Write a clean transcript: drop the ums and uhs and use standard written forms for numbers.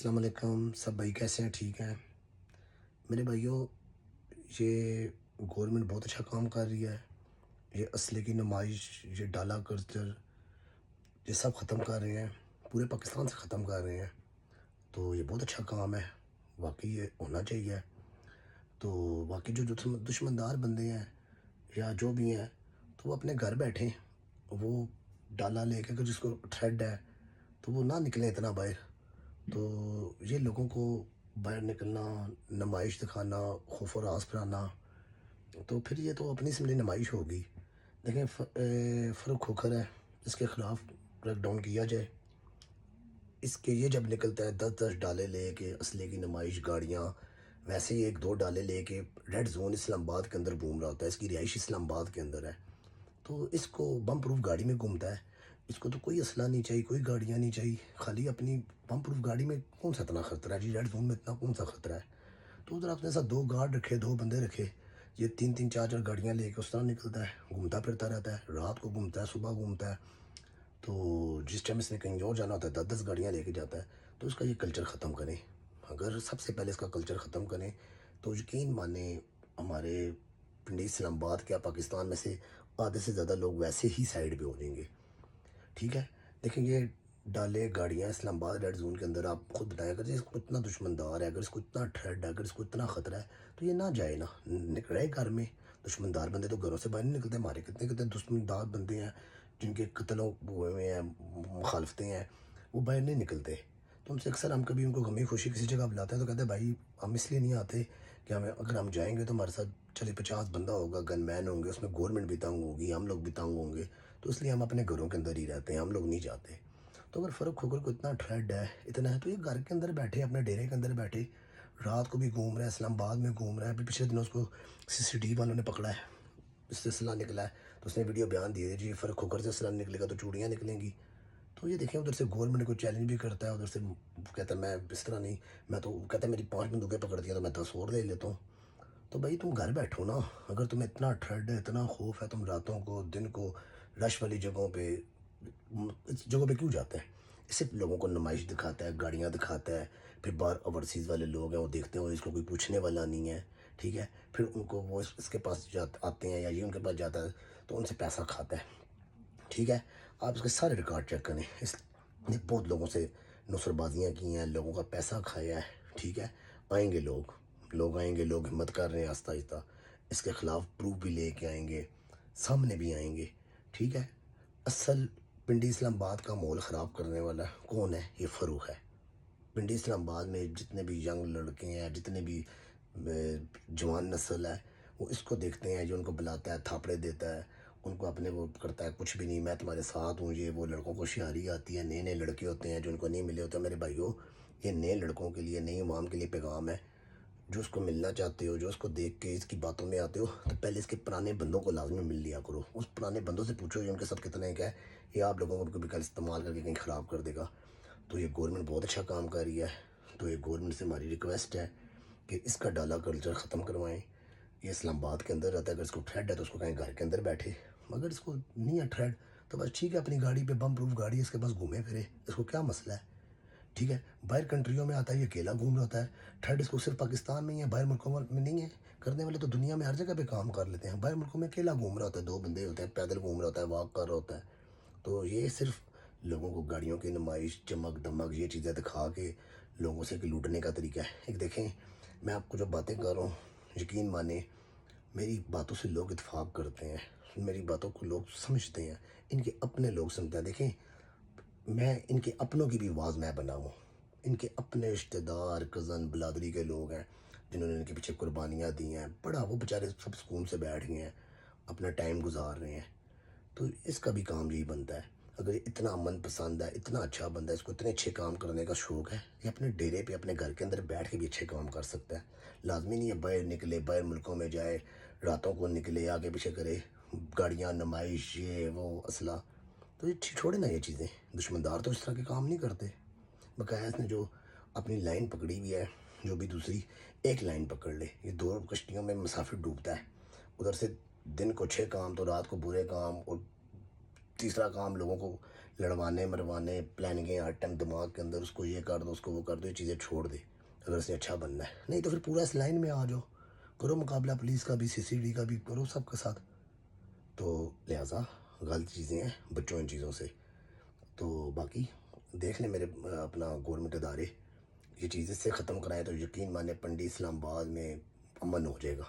अस्सलाम वालेकुम। सब भाई कैसे हैं? ठीक हैं मेरे भाइयों। ये गवर्नमेंट बहुत अच्छा काम कर रही है। ये असले की नुमाइश, ये डाला कल्चर, ये सब ख़त्म कर रहे हैं, पूरे पाकिस्तान से ख़त्म कर रहे हैं। तो ये बहुत अच्छा काम है, वाकई ये होना चाहिए। तो बाकी जो दुश्मनदार बंदे हैं या जो भी हैं, तो वो अपने घर बैठे, वो डाला लेके, अगर जिसको थ्रेड है तो वो ना निकले इतना बाहर। तो ये लोगों को बाहर निकलना, नुमाइश दिखाना, खौफ और आस फैलाना, तो फिर ये तो अपनी सिमली नुमाइश होगी। देखें, फ़र्रुख खोखर है, इसके ख़िलाफ़ क्रैकडाउन किया जाए। इसके ये जब निकलता है 10-10 डाले लेके, असले की नुमाइश गाड़ियाँ, वैसे ही 1-2 डाले लेके रेड जोन इस्लामाबाद के अंदर घूम रहा होता है। इसकी रिहाइश इस्लामाबाद के अंदर है, तो इसको बम प्रूफ गाड़ी में घूमता है। इसको तो कोई असला नहीं चाहिए, कोई गाड़ियाँ नहीं चाहिए, खाली अपनी बम प्रूफ गाड़ी में कौन सा इतना खतरा है जी? रेड जोन में इतना कौन सा खतरा है? तो उधर आपने ऐसा 2 गार्ड रखे, 2 बंदे रखे, ये 3-3 4-4 गाड़ियाँ लेके उस तरह निकलता है, घूमता फिरता रहता है, रात को घूमता है, सुबह घूमता है। तो जिस टाइम इसने कहीं और जाना होता है 10-10 गाड़ियाँ लेके जाता है। तो इसका ये कल्चर ख़त्म करें। अगर सबसे पहले इसका कल्चर ख़त्म करें तो यकीन माने, हमारे पिंडी इस्लामाबाद क्या पाकिस्तान में से आधे से ज़्यादा लोग वैसे ही साइड पे हो जाएंगे। ठीक है, देखें, ये डाले गाड़ियाँ इस्लामाबाद रेड जोन के अंदर, आप खुद बताएं, अगर इसको इतना दुश्मनदार है, अगर इसको इतना थ्रेड है, अगर इसको इतना ख़तरा है, तो ये ना जाए ना, रहे घर में। दुश्मनदार बंदे तो घरों से बाहर नहीं निकलते। हमारे कितने कितने दुश्मनदार बंदे हैं जिनके कत्लों हुए हुए हैं, मुखालफतें हैं, वो बाहर नहीं निकलते। तो उनसे अक्सर हम कभी उनको गमी खुशी किसी जगह बुलाते हैं तो कहते हैं भाई हम इसलिए नहीं आते कि हमें, अगर हम जाएंगे तो हमारे साथ चले 50 बंदा होगा, गनमैन होंगे, उसमें गवर्नमेंट भी तंग होगी, हम लोग भी तंग होंगे। तो इसलिए हम अपने घरों के अंदर ही रहते हैं, हम लोग नहीं जाते। तो अगर फ़र्रुख खोखर को इतना थ्रेड है, इतना है, तो ये घर के अंदर बैठे, अपने डेरे के अंदर बैठे, रात को भी घूम रहा है, इस्लामाबाद में घूम रहा है। अभी पिछले दिनों उसको सीसीटीवी वालों ने पकड़ा है, इससे असला निकला है, तो उसने वीडियो बयान दिए जी फ़र्रुख खोखर से असला निकलेगा तो चूड़ियाँ निकलेंगी। तो ये देखें, उधर से गवर्नमेंट को चैलेंज भी करता है, उधर से कहता है मैं इस तरह नहीं, मैं तो कहता है मेरी 5 बंदूकें पकड़ दिया तो मैं 10 और ले लेता हूँ। तो भाई तुम घर बैठो ना। अगर तुम्हें इतना थ्रेड है, इतना खौफ है, तुम रातों को, दिन को, रश वाली जगहों पे, इस जगहों पे क्यों जाता है? इससे लोगों को नुमाइश दिखाता है, गाड़ियाँ दिखाता है, फिर बाहर ओवरसीज़ वाले लोग हैं, वो देखते हैं इसको कोई पूछने वाला नहीं है। ठीक है, फिर उनको वो इसके पास आते हैं या ये उनके पास जाता है, तो उनसे पैसा खाता है। ठीक है, आप इसके सारे रिकॉर्ड चेक करें। इसने बहुत लोगों से नुसरबाजियाँ की हैं, लोगों का पैसा खाया है। ठीक है, आएंगे लोग, लोग आएंगे, लोग हिम्मत कर रहे हैं आहिस्ता आहिस्ता, इसके ख़िलाफ़ प्रूफ भी लेके आएंगे, सामने भी आएंगे। ठीक है, असल पिंडी इस्लामाबाद का माहौल ख़राब करने वाला कौन है? ये फ़र्रुख है। पिंडी इस्लामाबाद में जितने भी यंग लड़के हैं, जितने भी जवान नस्ल है, वो इसको देखते हैं, जो उनको बुलाता है, थापड़े देता है, उनको अपने वो करता है, कुछ भी नहीं, मैं तुम्हारे साथ हूँ, ये वो। लड़कों को शियारी आती है, नए नए लड़के होते हैं जो उनको नहीं मिले होते। मेरे भाइयों, ये नए लड़कों के लिए, नई इमाम के लिए पैगाम है। जो उसको मिलना चाहते हो, जो उसको देख के इसकी बातों में आते हो, तो पहले इसके पुराने बंदों को लाजमी मिल लिया करो। उस पुराने बंदों से पूछो ये उनके साथ कितने क्या है, ये आप लोगों को कभी कल इस्तेमाल करके कहीं ख़राब कर देगा। तो ये गवर्नमेंट बहुत अच्छा काम कर रही है। तो ये गवर्नमेंट से हमारी रिक्वेस्ट है कि इसका डाला कल्चर ख़त्म करवाएं। ये इस्लामाबाद के अंदर रहता है, अगर इसको थ्रेड है तो उसको कहीं घर के अंदर बैठे, मगर इसको नहीं है थ्रेड तो बस ठीक है, अपनी गाड़ी पे बम प्रूफ गाड़ी है, इसके पास घूमे फिरे, इसको क्या मसला है? ठीक है, बाहर कंट्रियों में आता है, ये अकेला घूम रहा होता है। थर्ड इसको सिर्फ पाकिस्तान में ही है, बाहर मुल्कों में नहीं है। करने वाले तो दुनिया में हर जगह पे काम कर लेते हैं। बाहर मुल्कों में अकेला घूम रहा होता है, 2 बंदे होते हैं, पैदल घूम रहा होता है, वॉक कर रहा होता है। तो ये सिर्फ लोगों को गाड़ियों की नुमाइश, चमक दमक, ये चीज़ें दिखा के लोगों से कि लूटने का तरीका है। एक देखें, मैं आपको जो बातें कर रहा हूँ, यकीन माने, मेरी बातों से लोग इत्तेफाक करते हैं, मेरी बातों को लोग समझते हैं, इनके अपने लोग सुनते हैं। देखें, मैं इनके अपनों की भी आवाज़ मैं बना हूँ। इनके अपने रिश्तेदार, कज़न, बिरादरी के लोग हैं जिन्होंने इनके पीछे कुर्बानियाँ दी हैं, बड़ा वो बेचारे सब सुकून से बैठ गए हैं, अपना टाइम गुजार रहे हैं। तो इसका भी काम यही बनता है। अगर ये इतना मन पसंद है, इतना अच्छा बंदा है, इसको इतने अच्छे काम करने का शौक़ है, ये अपने डेरे पे, अपने घर के अंदर बैठ के भी अच्छे काम कर सकता है। लाजमी नहीं है बाहर निकले, बाहर मुल्कों में जाए, रातों को निकले, आगे पीछे करे, गाड़ियाँ, नुमाइश, ये वो, असला। तो ये छोड़े ना ये चीज़ें। दुश्मनदार तो इस तरह के काम नहीं करते। बकाया इसने जो अपनी लाइन पकड़ी हुई है, जो भी दूसरी एक लाइन पकड़ ले, ये 2 कश्तियों में मुसाफिर डूबता है। उधर से दिन को 6 काम तो रात को बुरे काम, और तीसरा काम लोगों को لڑوانے مروانے پلاننگیں ہر ٹائم دماغ کے اندر، اس کو یہ کر دو، اس کو وہ کر دو، یہ چیزیں چھوڑ دے اگر اس نے اچھا بننا ہے. نہیں تو پھر پورا اس لائن میں آ جاؤ، کرو مقابلہ پولیس کا بھی، CCD کا بھی، کرو سب کے ساتھ. تو لہٰذا غلط چیزیں ہیں، بچوں ان چیزوں سے. تو باقی دیکھ لیں میرے اپنا گورنمنٹ ادارے یہ چیز اس سے ختم کرائے تو یقین مانے پنڈی اسلام آباد میں امن ہو جائے گا.